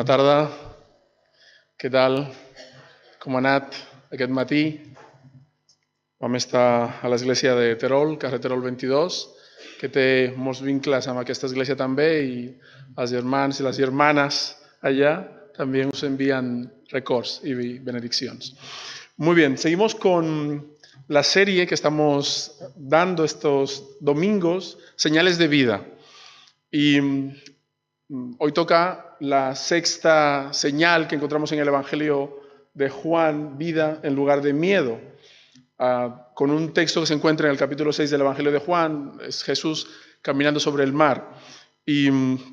Bona tarda, què tal? Com ha anat aquest matí? Vam estar a l'església de Terol, carrer Terol 22, que té molts vincles amb aquesta església també, i els germans i les germanes allá també us envían records y benedicciones. Muy bien, seguimos con la serie que estamos dando estos domingos, Señales de Vida. Y hoy toca la sexta señal que encontramos en el Evangelio de Juan, vida en lugar de miedo. Con un texto que se encuentra en el capítulo 6 del Evangelio de Juan, es Jesús caminando sobre el mar. Y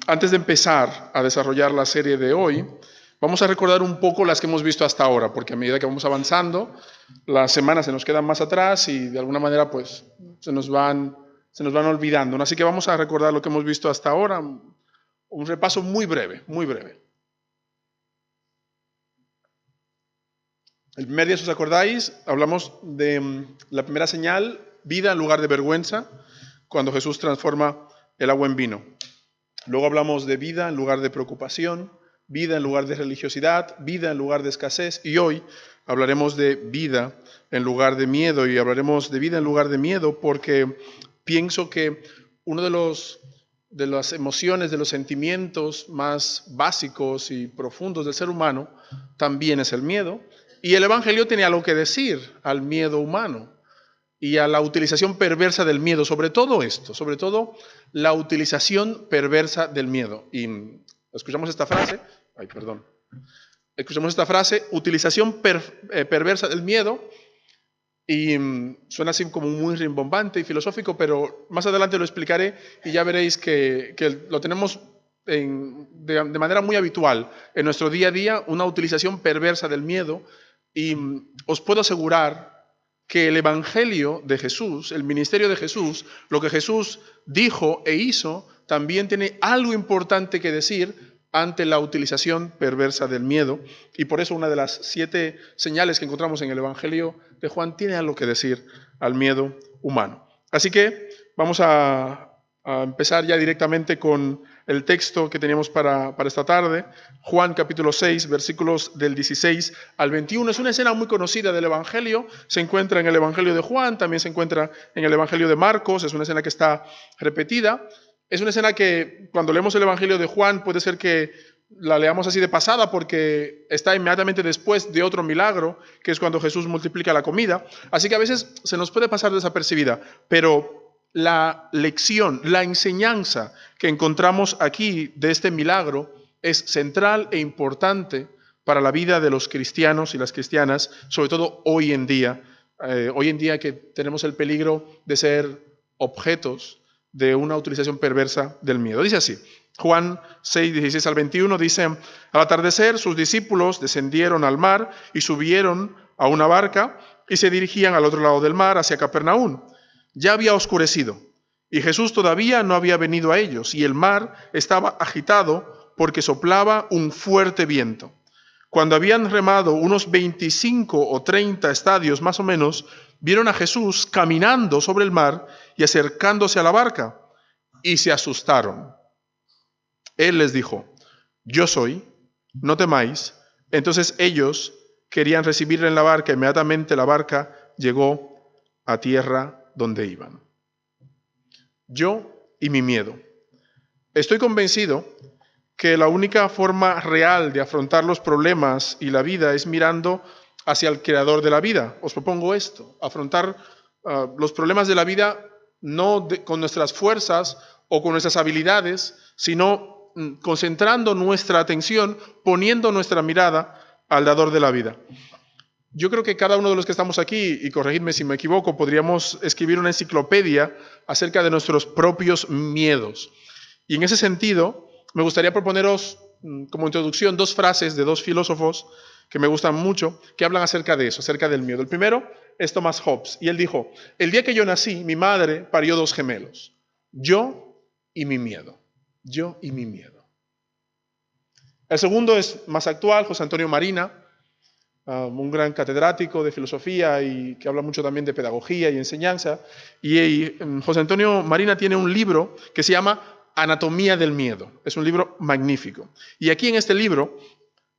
antes de empezar a desarrollar la serie de hoy, vamos a recordar un poco las que hemos visto hasta ahora, porque a medida que vamos avanzando, las semanas se nos quedan más atrás y de alguna manera pues se nos van olvidando. Así que vamos a recordar lo que hemos visto hasta ahora, un repaso muy breve, muy breve. El primer día, si os acordáis, hablamos de la primera señal, vida en lugar de vergüenza, cuando Jesús transforma el agua en vino. Luego hablamos de vida en lugar de preocupación, vida en lugar de religiosidad, vida en lugar de escasez, y hoy hablaremos de vida en lugar de miedo, y hablaremos de vida en lugar de miedo porque pienso que uno de las emociones, de los sentimientos más básicos y profundos del ser humano también es el miedo, y el Evangelio tiene algo que decir al miedo humano y a la utilización perversa del miedo, sobre todo esto, sobre todo la utilización perversa del miedo. Y escuchamos esta frase, utilización perversa del miedo, y suena así como muy rimbombante y filosófico, pero más adelante lo explicaré y ya veréis que lo tenemos de manera muy habitual en nuestro día a día, una utilización perversa del miedo, y os puedo asegurar que el Evangelio de Jesús, el ministerio de Jesús, lo que Jesús dijo e hizo, también tiene algo importante que decir ante la utilización perversa del miedo. Y por eso una de las 7 señales que encontramos en el Evangelio de Juan tiene algo que decir al miedo humano. Así que vamos a empezar ya directamente con el texto que teníamos para esta tarde. Juan capítulo 6, versículos del 16 al 21. Es una escena muy conocida del Evangelio. Se encuentra en el Evangelio de Juan, también se encuentra en el Evangelio de Marcos. Es una escena que está repetida. Es una escena que cuando leemos el Evangelio de Juan puede ser que la leamos así de pasada porque está inmediatamente después de otro milagro, que es cuando Jesús multiplica la comida. Así que a veces se nos puede pasar desapercibida, pero la lección, la enseñanza que encontramos aquí de este milagro es central e importante para la vida de los cristianos y las cristianas, sobre todo hoy en día que tenemos el peligro de ser objetos de una utilización perversa del miedo. Dice así, Juan 6, 16 al 21, dice: al atardecer sus discípulos descendieron al mar y subieron a una barca y se dirigían al otro lado del mar, hacia Capernaum. Ya había oscurecido y Jesús todavía no había venido a ellos, y el mar estaba agitado porque soplaba un fuerte viento. Cuando habían remado unos 25 o 30 estadios más o menos, vieron a Jesús caminando sobre el mar y acercándose a la barca, y se asustaron. Él les dijo: yo soy, no temáis. Entonces ellos querían recibirle en la barca. Inmediatamente la barca llegó a tierra donde iban. Yo y mi miedo. Estoy convencido que la única forma real de afrontar los problemas y la vida es mirando hacia el creador de la vida. Os propongo esto: afrontar los problemas de la vida no con nuestras fuerzas o con nuestras habilidades, sino concentrando nuestra atención, poniendo nuestra mirada al dador de la vida. Yo creo que cada uno de los que estamos aquí, y corregidme si me equivoco, podríamos escribir una enciclopedia acerca de nuestros propios miedos. Y en ese sentido, me gustaría proponeros como introducción 2 frases de 2 filósofos que me gustan mucho, que hablan acerca de eso, acerca del miedo. El primero es Thomas Hobbes, y él dijo: el día que yo nací, mi madre parió 2 gemelos, yo y mi miedo. Yo y mi miedo. El segundo es más actual, José Antonio Marina, un gran catedrático de filosofía y que habla mucho también de pedagogía y enseñanza. Y José Antonio Marina tiene un libro que se llama Anatomía del miedo. Es un libro magnífico. Y aquí en este libro,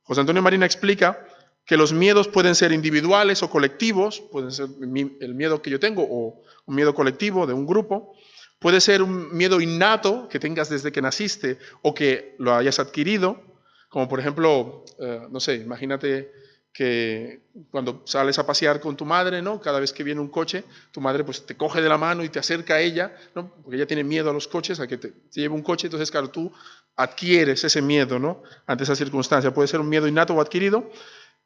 José Antonio Marina explica que los miedos pueden ser individuales o colectivos, pueden ser el miedo que yo tengo o un miedo colectivo de un grupo, puede ser un miedo innato que tengas desde que naciste o que lo hayas adquirido, como por ejemplo, no sé, imagínate que cuando sales a pasear con tu madre, ¿no? Cada vez que viene un coche, tu madre pues te coge de la mano y te acerca a ella, ¿no? Porque ella tiene miedo a los coches, a que te lleve un coche, entonces claro, tú adquieres ese miedo, ¿no? Ante esa circunstancia. Puede ser un miedo innato o adquirido.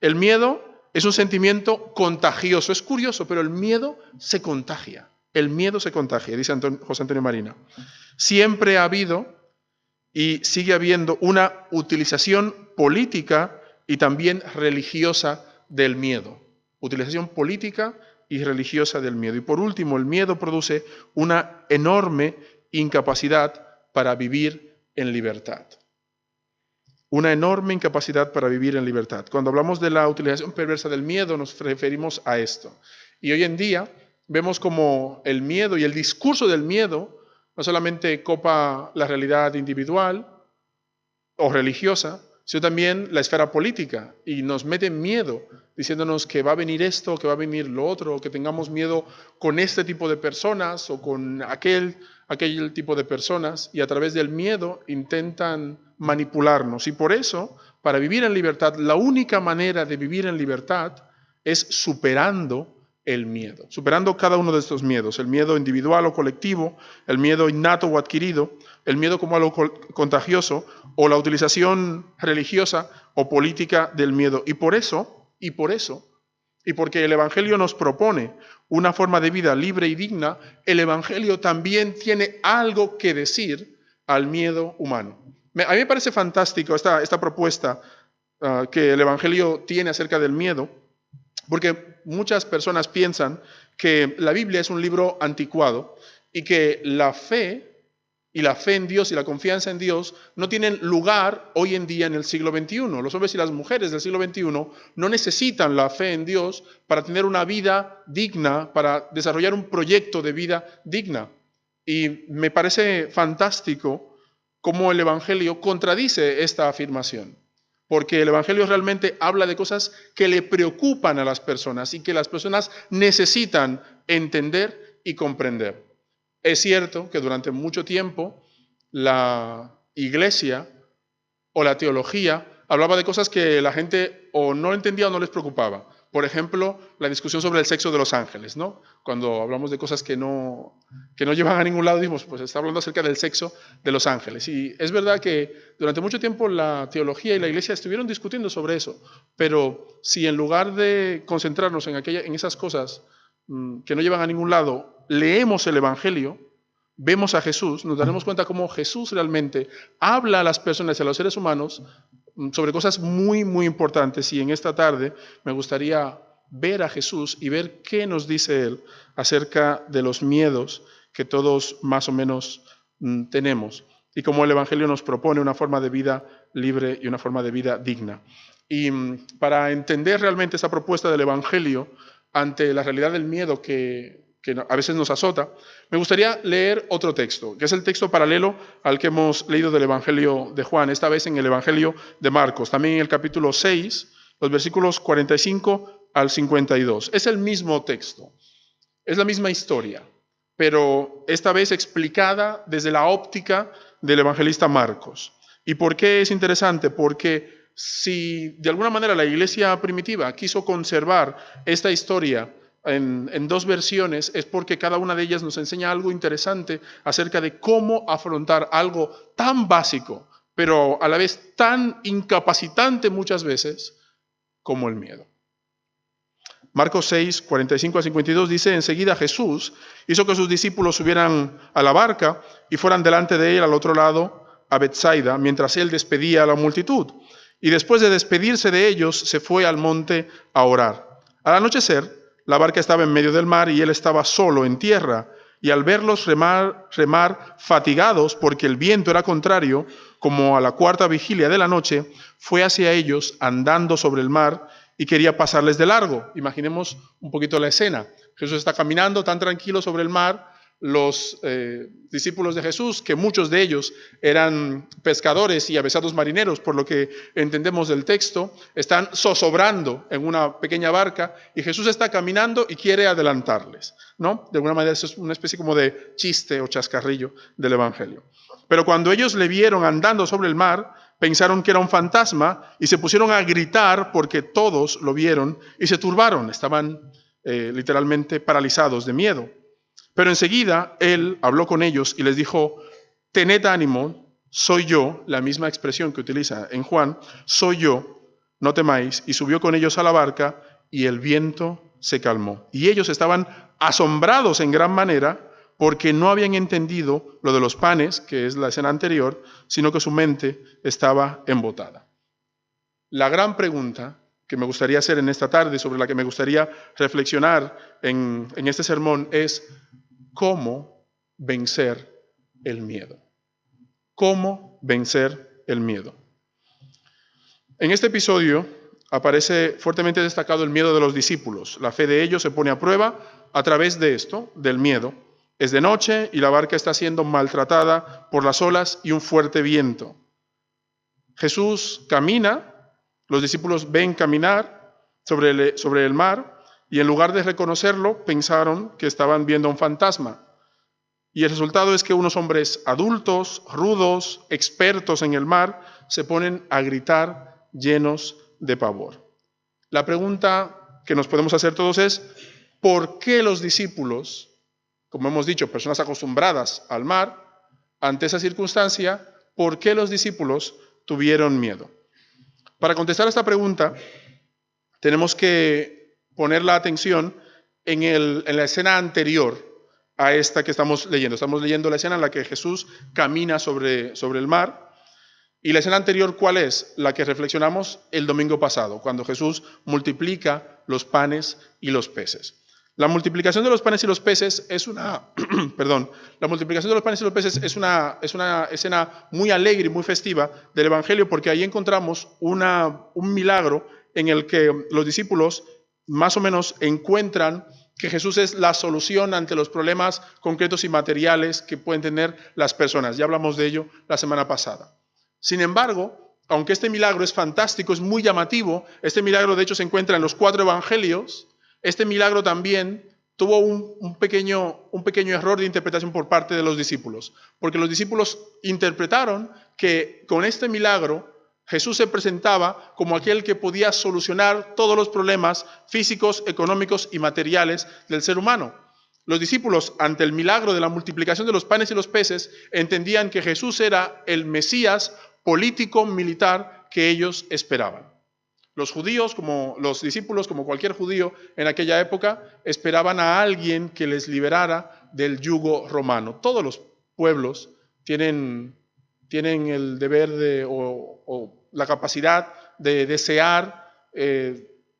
El miedo es un sentimiento contagioso. Es curioso, pero el miedo se contagia. El miedo se contagia, dice José Antonio Marina. Siempre ha habido y sigue habiendo una utilización política y también religiosa del miedo. Utilización política y religiosa del miedo. Y por último, el miedo produce una enorme incapacidad para vivir en libertad. Una enorme incapacidad para vivir en libertad. Cuando hablamos de la utilización perversa del miedo, nos referimos a esto. Y hoy en día vemos como el miedo y el discurso del miedo no solamente copa la realidad individual o religiosa, sino también la esfera política y nos mete miedo diciéndonos que va a venir esto, que va a venir lo otro, que tengamos miedo con este tipo de personas o con aquel tipo de personas y a través del miedo intentan manipularnos. Y por eso, para vivir en libertad, la única manera de vivir en libertad es superando el miedo, superando cada uno de estos miedos, el miedo individual o colectivo, el miedo innato o adquirido, el miedo como algo contagioso o la utilización religiosa o política del miedo. Y porque el Evangelio nos propone una forma de vida libre y digna, el Evangelio también tiene algo que decir al miedo humano. A mí me parece fantástico esta propuesta que el Evangelio tiene acerca del miedo, porque muchas personas piensan que la Biblia es un libro anticuado y que la fe en Dios y la confianza en Dios no tienen lugar hoy en día en el siglo XXI. Los hombres y las mujeres del siglo XXI no necesitan la fe en Dios para tener una vida digna, para desarrollar un proyecto de vida digna. Y me parece fantástico cómo el Evangelio contradice esta afirmación. Porque el Evangelio realmente habla de cosas que le preocupan a las personas y que las personas necesitan entender y comprender. Es cierto que durante mucho tiempo la iglesia o la teología hablaba de cosas que la gente o no entendía o no les preocupaba. Por ejemplo, la discusión sobre el sexo de los ángeles, ¿no? Cuando hablamos de cosas que no llevan a ningún lado, decimos, pues está hablando acerca del sexo de los ángeles. Y es verdad que durante mucho tiempo la teología y la iglesia estuvieron discutiendo sobre eso, pero si en lugar de concentrarnos en esas cosas que no llevan a ningún lado, leemos el Evangelio, vemos a Jesús, nos daremos cuenta cómo Jesús realmente habla a las personas y a los seres humanos sobre cosas muy, muy importantes. Y en esta tarde me gustaría ver a Jesús y ver qué nos dice Él acerca de los miedos que todos más o menos tenemos y cómo el Evangelio nos propone una forma de vida libre y una forma de vida digna. Y para entender realmente esa propuesta del Evangelio ante la realidad del miedo que a veces nos azota, me gustaría leer otro texto, que es el texto paralelo al que hemos leído del Evangelio de Juan, esta vez en el Evangelio de Marcos, también en el capítulo 6, los versículos 45 al 52. Es el mismo texto, es la misma historia, pero esta vez explicada desde la óptica del evangelista Marcos. ¿Y por qué es interesante? Porque si de alguna manera la iglesia primitiva quiso conservar esta historia en dos versiones, es porque cada una de ellas nos enseña algo interesante acerca de cómo afrontar algo tan básico, pero a la vez tan incapacitante muchas veces como el miedo. Marcos 6, 45 a 52 dice, enseguida Jesús hizo que sus discípulos subieran a la barca y fueran delante de él al otro lado, a Betsaida, mientras él despedía a la multitud. Y después de despedirse de ellos, se fue al monte a orar. Al anochecer, la barca estaba en medio del mar y él estaba solo en tierra. Y al verlos remar fatigados porque el viento era contrario, como a la cuarta vigilia de la noche, fue hacia ellos andando sobre el mar y quería pasarles de largo. Imaginemos un poquito la escena. Jesús está caminando tan tranquilo sobre el mar, los discípulos de Jesús, que muchos de ellos eran pescadores y avesados marineros, por lo que entendemos del texto, están zozobrando en una pequeña barca y Jesús está caminando y quiere adelantarles, ¿no? De alguna manera eso es una especie como de chiste o chascarrillo del Evangelio. Pero cuando ellos le vieron andando sobre el mar, pensaron que era un fantasma y se pusieron a gritar porque todos lo vieron y se turbaron, estaban literalmente paralizados de miedo. Pero enseguida él habló con ellos y les dijo, tened ánimo, soy yo, la misma expresión que utiliza en Juan, soy yo, no temáis, y subió con ellos a la barca y el viento se calmó. Y ellos estaban asombrados en gran manera porque no habían entendido lo de los panes, que es la escena anterior, sino que su mente estaba embotada. La gran pregunta que me gustaría hacer en esta tarde, sobre la que me gustaría reflexionar en este sermón, es ¿cómo vencer el miedo? ¿Cómo vencer el miedo? En este episodio aparece fuertemente destacado el miedo de los discípulos. La fe de ellos se pone a prueba a través de esto, del miedo. Es de noche y la barca está siendo maltratada por las olas y un fuerte viento. Jesús camina, los discípulos ven caminar sobre el mar y en lugar de reconocerlo pensaron que estaban viendo un fantasma. Y el resultado es que unos hombres adultos, rudos, expertos en el mar, se ponen a gritar llenos de pavor. La pregunta que nos podemos hacer todos es, ¿por qué los discípulos, como hemos dicho, personas acostumbradas al mar, ante esa circunstancia, por qué los discípulos tuvieron miedo? Para contestar a esta pregunta, tenemos que poner la atención en la escena anterior a esta que estamos leyendo. Estamos leyendo la escena en la que Jesús camina sobre el mar. Y la escena anterior, ¿cuál es? La que reflexionamos el domingo pasado, cuando Jesús multiplica los panes y los peces. La multiplicación de los panes y los peces es una, la multiplicación de los panes y los peces es una escena muy alegre y muy festiva del Evangelio, porque ahí encontramos un milagro en el que los discípulos más o menos encuentran que Jesús es la solución ante los problemas concretos y materiales que pueden tener las personas. Ya hablamos de ello la semana pasada. Sin embargo, aunque este milagro es fantástico, es muy llamativo, este milagro de hecho se encuentra en los 4 evangelios. Este milagro también tuvo un pequeño error de interpretación por parte de los discípulos, porque los discípulos interpretaron que con este milagro Jesús se presentaba como aquel que podía solucionar todos los problemas físicos, económicos y materiales del ser humano. Los discípulos, ante el milagro de la multiplicación de los panes y los peces, entendían que Jesús era el Mesías político, militar que ellos esperaban. Los judíos, como los discípulos, como cualquier judío en aquella época, esperaban a alguien que les liberara del yugo romano. Todos los pueblos tienen el deber o la capacidad de desear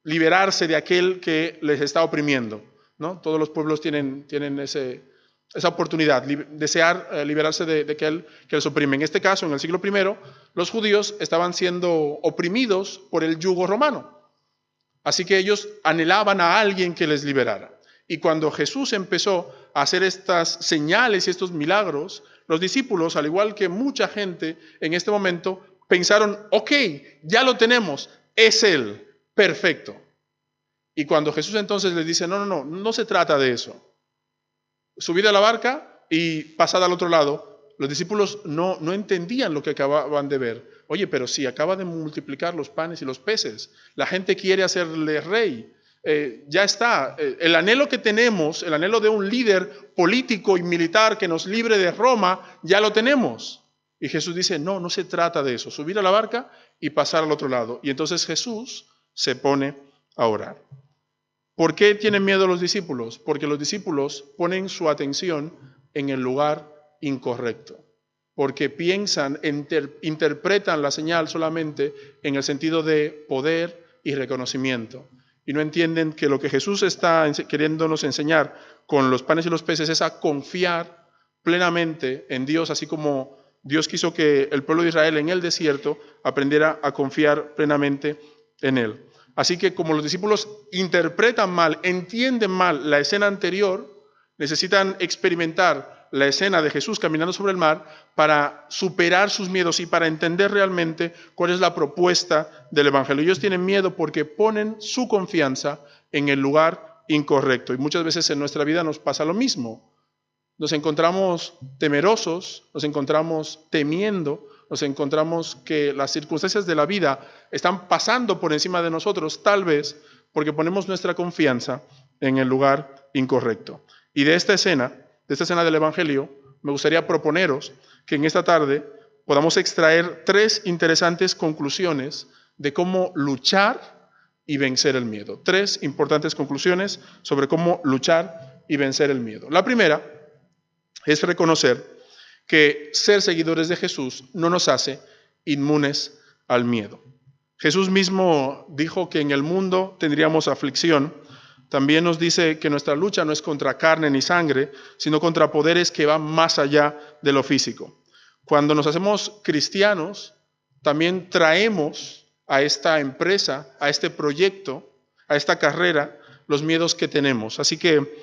liberarse de aquel que les está oprimiendo, ¿no? Todos los pueblos tienen esa oportunidad, desear liberarse de aquel que les oprime. En este caso, en el siglo I, los judíos estaban siendo oprimidos por el yugo romano. Así que ellos anhelaban a alguien que les liberara. Y cuando Jesús empezó a hacer estas señales y estos milagros, los discípulos, al igual que mucha gente en este momento, pensaron, ok, ya lo tenemos, es Él, perfecto. Y cuando Jesús entonces les dice, no se trata de eso. Subid a la barca y pasad al otro lado. Los discípulos no entendían lo que acababan de ver. Oye, pero sí, acaba de multiplicar los panes y los peces. La gente quiere hacerle rey. Ya está. El anhelo que tenemos, el anhelo de un líder político y militar que nos libre de Roma, ya lo tenemos. Y Jesús dice, no se trata de eso. Subir a la barca y pasar al otro lado. Y entonces Jesús se pone a orar. ¿Por qué tienen miedo los discípulos? Porque los discípulos ponen su atención en el lugar incorrecto. Porque piensan, interpretan la señal solamente en el sentido de poder y reconocimiento. Y no entienden que lo que Jesús está queriéndonos enseñar con los panes y los peces es a confiar plenamente en Dios, así como Dios quiso que el pueblo de Israel en el desierto aprendiera a confiar plenamente en Él. Así que como los discípulos interpretan mal, entienden mal la escena anterior, necesitan experimentar la escena de Jesús caminando sobre el mar para superar sus miedos y para entender realmente cuál es la propuesta del Evangelio. Ellos tienen miedo porque ponen su confianza en el lugar incorrecto. Y muchas veces en nuestra vida nos pasa lo mismo. Nos encontramos temerosos, nos encontramos temiendo, nos encontramos que las circunstancias de la vida están pasando por encima de nosotros, tal vez porque ponemos nuestra confianza en el lugar incorrecto. Y de esta escena del Evangelio, me gustaría proponeros que en esta tarde podamos extraer 3 interesantes conclusiones de cómo luchar y vencer el miedo. 3 importantes conclusiones sobre cómo luchar y vencer el miedo. La primera es reconocer que ser seguidores de Jesús no nos hace inmunes al miedo. Jesús mismo dijo que en el mundo tendríamos aflicción. También nos dice que nuestra lucha no es contra carne ni sangre, sino contra poderes que van más allá de lo físico. Cuando nos hacemos cristianos, también traemos a esta empresa, a este proyecto, a esta carrera, los miedos que tenemos. Así que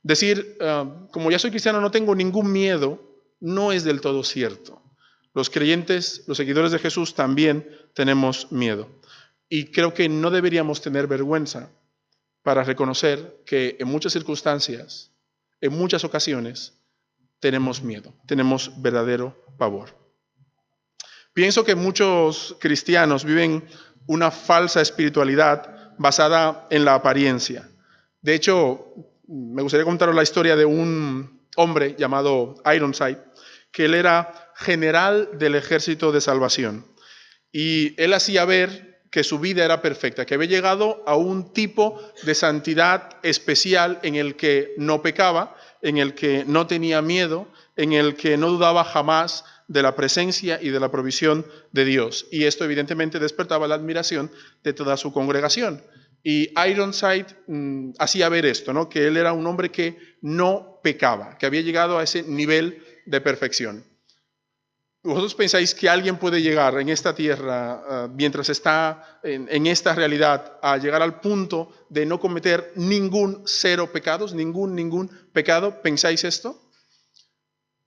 decir, como ya soy cristiano, no tengo ningún miedo, no es del todo cierto. Los creyentes, los seguidores de Jesús también tenemos miedo. Y creo que no deberíamos tener vergüenza para reconocer que en muchas circunstancias, en muchas ocasiones, tenemos miedo, tenemos verdadero pavor. Pienso que muchos cristianos viven una falsa espiritualidad basada en la apariencia. De hecho, me gustaría contaros la historia de un hombre llamado Ironside, que él era general del Ejército de Salvación. Y él hacía ver que su vida era perfecta, que había llegado a un tipo de santidad especial en el que no pecaba, en el que no tenía miedo, en el que no dudaba jamás de la presencia y de la provisión de Dios. Y esto evidentemente despertaba la admiración de toda su congregación. Y Ironside hacía ver esto, ¿no? Que él era un hombre que no pecaba, que había llegado a ese nivel de perfección. ¿Vosotros pensáis que alguien puede llegar en esta tierra, mientras está en esta realidad, a llegar al punto de no cometer cero pecados, ningún pecado? ¿Pensáis esto?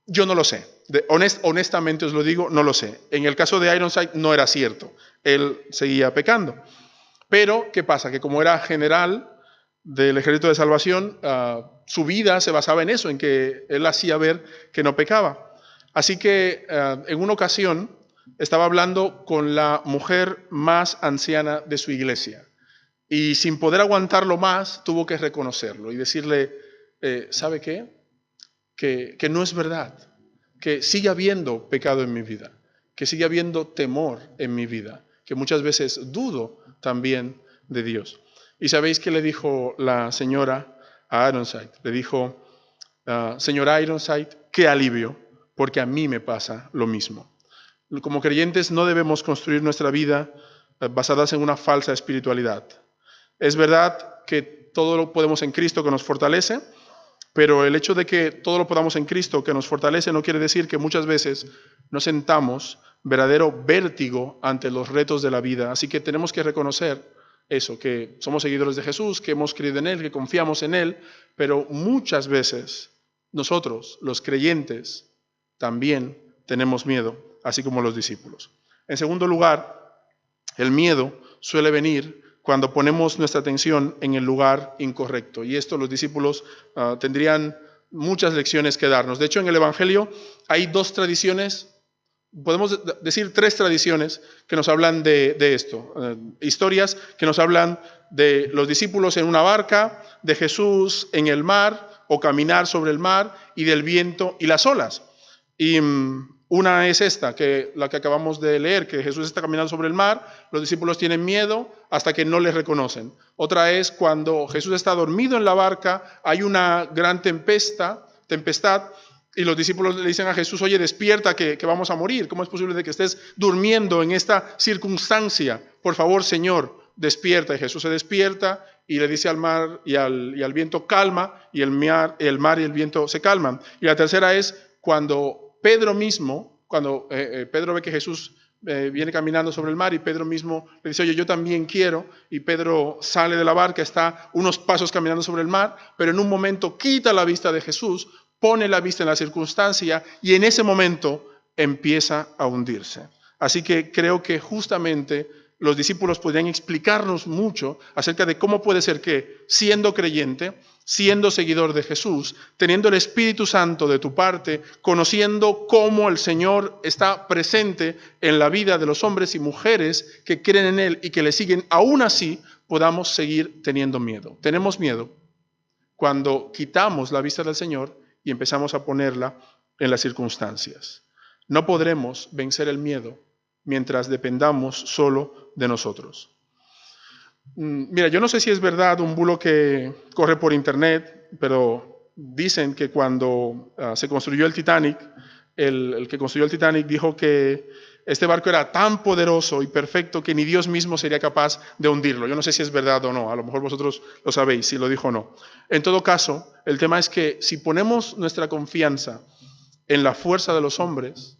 Yo no lo sé. Honestamente os lo digo, no lo sé. En el caso de Ironside no era cierto. Él seguía pecando. Pero, ¿qué pasa? Que como era general del Ejército de Salvación, su vida se basaba en eso, en que él hacía ver que no pecaba. Así que en una ocasión estaba hablando con la mujer más anciana de su iglesia y sin poder aguantarlo más tuvo que reconocerlo y decirle, ¿sabe qué? Que no es verdad, que sigue habiendo pecado en mi vida, que sigue habiendo temor en mi vida, que muchas veces dudo también de Dios. ¿Y sabéis qué le dijo la señora a Ironside? Le dijo, señora Ironside, qué alivio, porque a mí me pasa lo mismo. Como creyentes no debemos construir nuestra vida basadas en una falsa espiritualidad. Es verdad que todo lo podemos en Cristo que nos fortalece, pero el hecho de que todo lo podamos en Cristo que nos fortalece no quiere decir que muchas veces nos sentamos verdadero vértigo ante los retos de la vida. Así que tenemos que reconocer eso, que somos seguidores de Jesús, que hemos creído en Él, que confiamos en Él, pero muchas veces nosotros, los creyentes, también tenemos miedo, así como los discípulos. En segundo lugar, el miedo suele venir cuando ponemos nuestra atención en el lugar incorrecto. Y esto los discípulos tendrían muchas lecciones que darnos. De hecho, en el Evangelio hay 2 tradiciones, podemos decir 3 tradiciones que nos hablan de esto. Historias que nos hablan de los discípulos en una barca, de Jesús en el mar o caminar sobre el mar y del viento y las olas. Y una es esta, la que acabamos de leer, que Jesús está caminando sobre el mar, los discípulos tienen miedo hasta que no le reconocen. Otra es cuando Jesús está dormido en la barca, hay una gran tempestad, y los discípulos le dicen a Jesús, oye, despierta que vamos a morir. ¿Cómo es posible de que estés durmiendo en esta circunstancia? Por favor, Señor, despierta. Y Jesús se despierta y le dice al mar y al viento, calma, y el mar y el viento se calman. Y la tercera es cuando Pedro mismo, Pedro ve que Jesús viene caminando sobre el mar y Pedro mismo le dice, oye, yo también quiero. Y Pedro sale de la barca, está unos pasos caminando sobre el mar, pero en un momento quita la vista de Jesús, pone la vista en la circunstancia y en ese momento empieza a hundirse. Así que creo que justamente los discípulos podrían explicarnos mucho acerca de cómo puede ser que, siendo creyente, siendo seguidor de Jesús, teniendo el Espíritu Santo de tu parte, conociendo cómo el Señor está presente en la vida de los hombres y mujeres que creen en Él y que le siguen, aún así podamos seguir teniendo miedo. Tenemos miedo cuando quitamos la vista del Señor y empezamos a ponerla en las circunstancias. No podremos vencer el miedo mientras dependamos solo de nosotros. Mira, yo no sé si es verdad un bulo que corre por internet, pero dicen que cuando se construyó el Titanic, el que construyó el Titanic dijo que este barco era tan poderoso y perfecto que ni Dios mismo sería capaz de hundirlo. Yo no sé si es verdad o no, a lo mejor vosotros lo sabéis, si lo dijo o no. En todo caso, el tema es que si ponemos nuestra confianza en la fuerza de los hombres,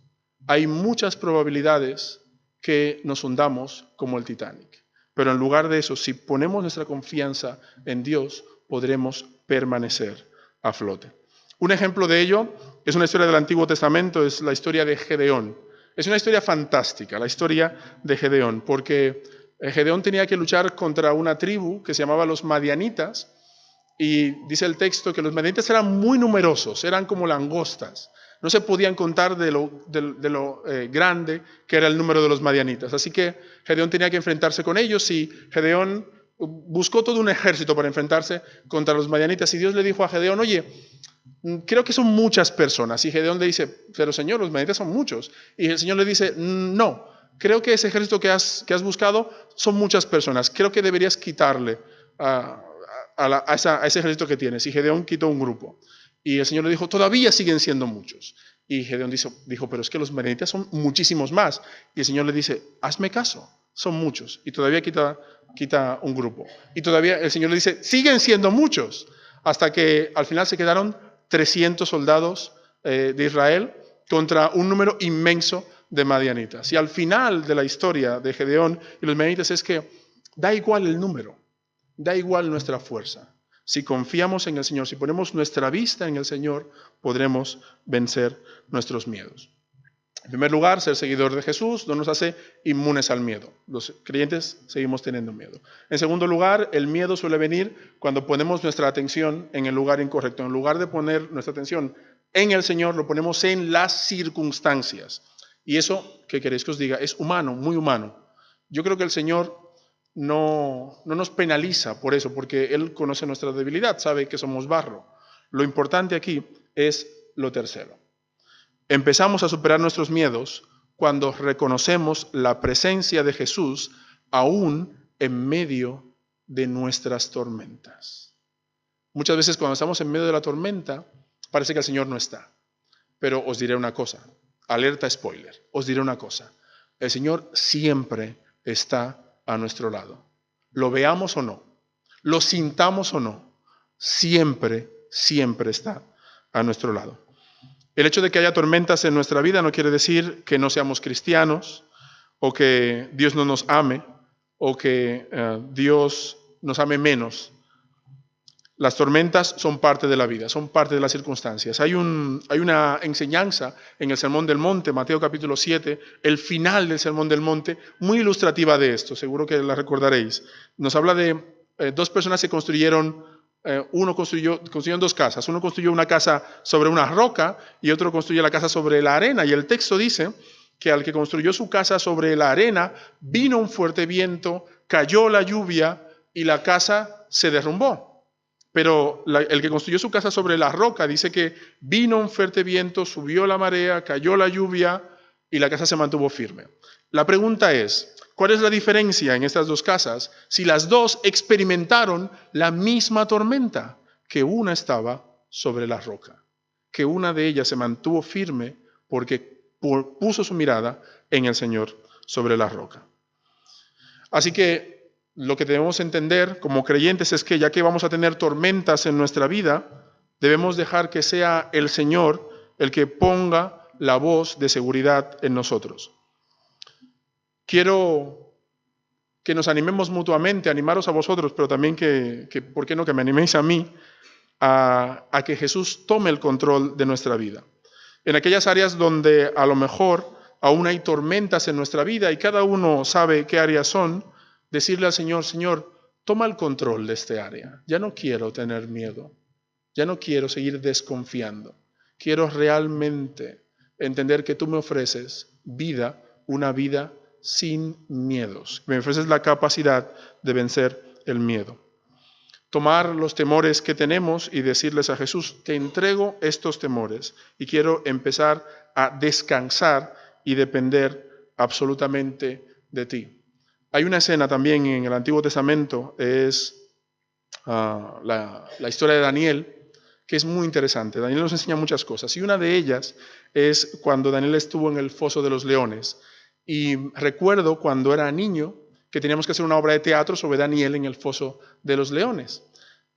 hay muchas probabilidades que nos hundamos como el Titanic. Pero en lugar de eso, si ponemos nuestra confianza en Dios, podremos permanecer a flote. Un ejemplo de ello es una historia del Antiguo Testamento, es la historia de Gedeón. Es una historia fantástica, la historia de Gedeón, porque Gedeón tenía que luchar contra una tribu que se llamaba los Madianitas, y dice el texto que los madianitas eran muy numerosos, eran como langostas. No se podían contar de lo grande que era el número de los madianitas. Así que Gedeón tenía que enfrentarse con ellos y Gedeón buscó todo un ejército para enfrentarse contra los madianitas. Y Dios le dijo a Gedeón, oye, creo que son muchas personas. Y Gedeón le dice, pero Señor, los madianitas son muchos. Y el Señor le dice, no, creo que ese ejército que has buscado son muchas personas. Creo que deberías quitarle a ese ejército que tienes. Y Gedeón quitó un grupo. Y el Señor le dijo, todavía siguen siendo muchos. Y Gedeón dijo, pero es que los madianitas son muchísimos más. Y el Señor le dice, hazme caso, son muchos. Y todavía quita un grupo. Y todavía el Señor le dice, siguen siendo muchos. Hasta que al final se quedaron 300 soldados de Israel contra un número inmenso de madianitas. Y al final de la historia de Gedeón y los madianitas es que da igual el número, da igual nuestra fuerza. Si confiamos en el Señor, si ponemos nuestra vista en el Señor, podremos vencer nuestros miedos. En primer lugar, ser seguidor de Jesús no nos hace inmunes al miedo. Los creyentes seguimos teniendo miedo. En segundo lugar, el miedo suele venir cuando ponemos nuestra atención en el lugar incorrecto. En lugar de poner nuestra atención en el Señor, lo ponemos en las circunstancias. Y eso, ¿qué queréis que os diga? Es humano, muy humano. Yo creo que el Señor no nos penaliza por eso, porque Él conoce nuestra debilidad, sabe que somos barro. Lo importante aquí es lo tercero. Empezamos a superar nuestros miedos cuando reconocemos la presencia de Jesús aún en medio de nuestras tormentas. Muchas veces cuando estamos en medio de la tormenta, parece que el Señor no está. Pero os diré una cosa, alerta spoiler, os diré una cosa. El Señor siempre está a nuestro lado. Lo veamos o no, lo sintamos o no, siempre está a nuestro lado. El hecho de que haya tormentas en nuestra vida no quiere decir que no seamos cristianos o que Dios no nos ame o que Dios nos ame menos. Las tormentas son parte de la vida, son parte de las circunstancias. Hay una enseñanza en el Sermón del Monte, Mateo capítulo 7, el final del Sermón del Monte, muy ilustrativa de esto, seguro que la recordaréis. Nos habla de dos personas que construyeron dos casas. Uno construyó una casa sobre una roca y otro construyó la casa sobre la arena. Y el texto dice que al que construyó su casa sobre la arena, vino un fuerte viento, cayó la lluvia y la casa se derrumbó. Pero el que construyó su casa sobre la roca dice que vino un fuerte viento, subió la marea, cayó la lluvia y la casa se mantuvo firme. La pregunta es, ¿cuál es la diferencia en estas dos casas si las dos experimentaron la misma tormenta? Que una estaba sobre la roca, que una de ellas se mantuvo firme porque puso su mirada en el Señor sobre la roca. Así que lo que debemos entender como creyentes es que ya que vamos a tener tormentas en nuestra vida, debemos dejar que sea el Señor el que ponga la voz de seguridad en nosotros. quiero que nos animemos mutuamente, animaros a vosotros, pero también ¿por qué no?, que me animéis a mí, a que Jesús tome el control de nuestra vida. En aquellas áreas donde a lo mejor aún hay tormentas en nuestra vida y cada uno sabe qué áreas son, decirle al Señor: Señor, toma el control de este área. Ya no quiero tener miedo. Ya no quiero seguir desconfiando. Quiero realmente entender que tú me ofreces vida, una vida sin miedos. Me ofreces la capacidad de vencer el miedo. Tomar los temores que tenemos y decirles a Jesús: te entrego estos temores y quiero empezar a descansar y depender absolutamente de ti. Hay una escena también en el Antiguo Testamento, es la historia de Daniel, que es muy interesante. Daniel nos enseña muchas cosas y una de ellas es cuando Daniel estuvo en el foso de los leones. Y recuerdo cuando era niño que teníamos que hacer una obra de teatro sobre Daniel en el foso de los leones.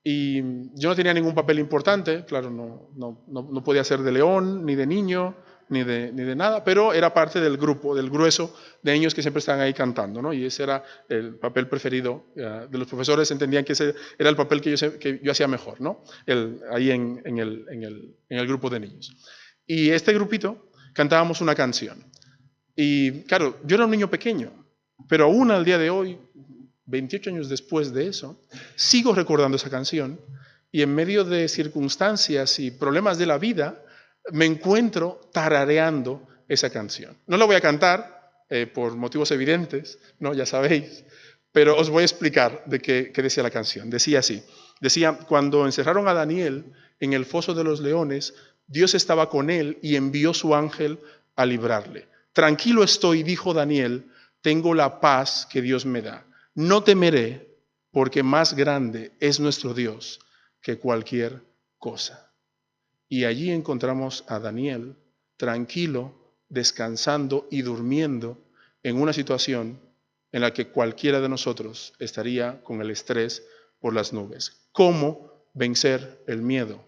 Y yo no tenía ningún papel importante, claro, no podía ser de león, ni de niño, ni de nada, pero era parte del grupo, del grueso de niños que siempre estaban ahí cantando, ¿no? Y ese era el papel preferido de los profesores, entendían que ese era el papel que yo hacía mejor, ¿no? Ahí en el grupo de niños. Y este grupito cantábamos una canción. Y claro, yo era un niño pequeño, pero aún al día de hoy, 28 años después de eso, sigo recordando esa canción y en medio de circunstancias y problemas de la vida, me encuentro tarareando esa canción. No la voy a cantar por motivos evidentes, ¿no? Ya sabéis, pero os voy a explicar de qué decía la canción. Decía así, decía: cuando encerraron a Daniel en el foso de los leones, Dios estaba con él y envió su ángel a librarle. Tranquilo estoy, dijo Daniel, tengo la paz que Dios me da. No temeré, porque más grande es nuestro Dios que cualquier cosa. Y allí encontramos a Daniel tranquilo, descansando y durmiendo en una situación en la que cualquiera de nosotros estaría con el estrés por las nubes. ¿Cómo vencer el miedo?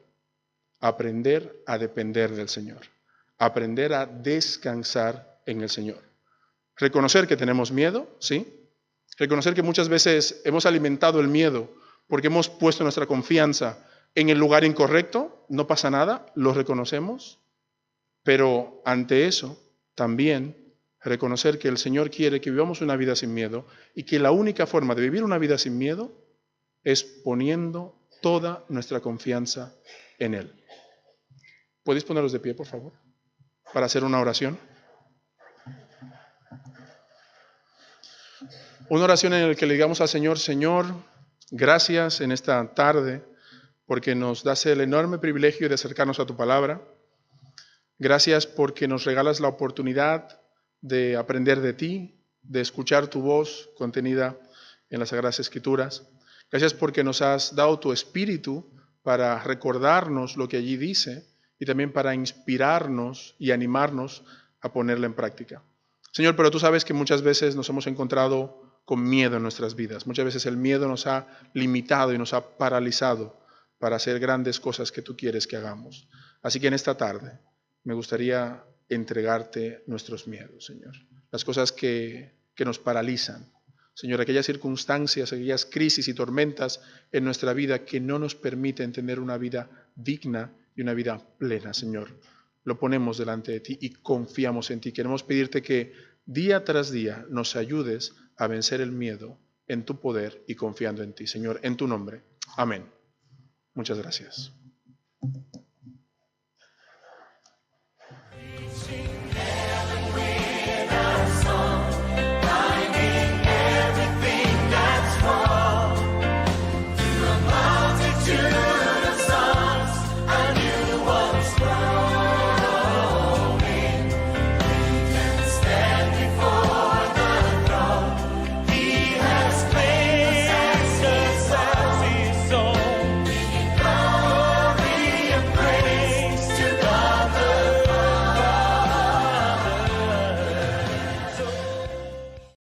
Aprender a depender del Señor. Aprender a descansar en el Señor. Reconocer que tenemos miedo, ¿sí? Reconocer que muchas veces hemos alimentado el miedo porque hemos puesto nuestra confianza en el lugar incorrecto, no pasa nada, lo reconocemos, pero ante eso también reconocer que el Señor quiere que vivamos una vida sin miedo y que la única forma de vivir una vida sin miedo es poniendo toda nuestra confianza en Él. ¿Podéis poneros de pie, por favor, para hacer una oración? Una oración en la que le digamos al Señor: Señor, gracias en esta tarde porque nos das el enorme privilegio de acercarnos a tu palabra. Gracias porque nos regalas la oportunidad de aprender de ti, de escuchar tu voz contenida en las Sagradas Escrituras. Gracias porque nos has dado tu Espíritu para recordarnos lo que allí dice y también para inspirarnos y animarnos a ponerla en práctica. Señor, pero tú sabes que muchas veces nos hemos encontrado con miedo en nuestras vidas. Muchas veces el miedo nos ha limitado y nos ha paralizado para hacer grandes cosas que tú quieres que hagamos. Así que en esta tarde me gustaría entregarte nuestros miedos, Señor. Las cosas que nos paralizan. Señor, aquellas circunstancias, aquellas crisis y tormentas en nuestra vida que no nos permiten tener una vida digna y una vida plena, Señor. Lo ponemos delante de ti y confiamos en ti. Queremos pedirte que día tras día nos ayudes a vencer el miedo en tu poder y confiando en ti, Señor, en tu nombre. Amén. Muchas gracias.